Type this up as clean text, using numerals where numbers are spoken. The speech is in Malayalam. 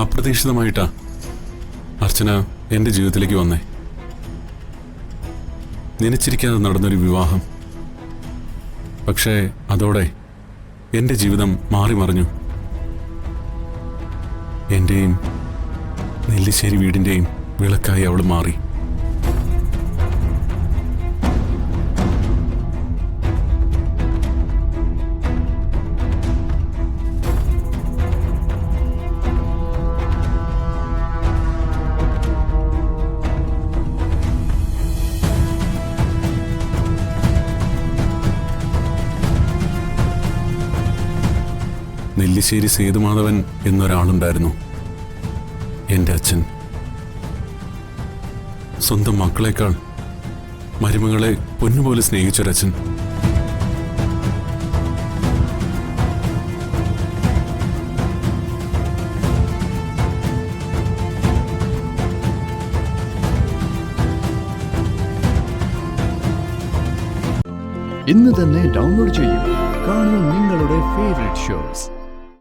അപ്രതീക്ഷിതമായിട്ടാ അർച്ചന എൻ്റെ ജീവിതത്തിലേക്ക് വന്നേ. നനച്ചിരിക്കാതെ നടന്നൊരു വിവാഹം. പക്ഷേ അതോടെ എൻ്റെ ജീവിതം മാറി മറിഞ്ഞു. എൻ്റെയും നെല്ലിശ്ശേരി വീടിൻ്റെയും വിളക്കായി അവൾ മാറി. നെല്ലിശ്ശേരി സേതുമാധവൻ എന്നൊരാളുണ്ടായിരുന്നു, എൻ്റെ അച്ഛൻ. സ്വന്തം മക്കളെക്കാൾ മരുമകളെ പൊന്നുപോലെ സ്നേഹിച്ചൊരച്ഛൻ. ഇന്ന് തന്നെ ഡൗൺലോഡ് ചെയ്യൂ. കാണൂ നിങ്ങളുടെ ഫേവറേറ്റ് ഷോസ്.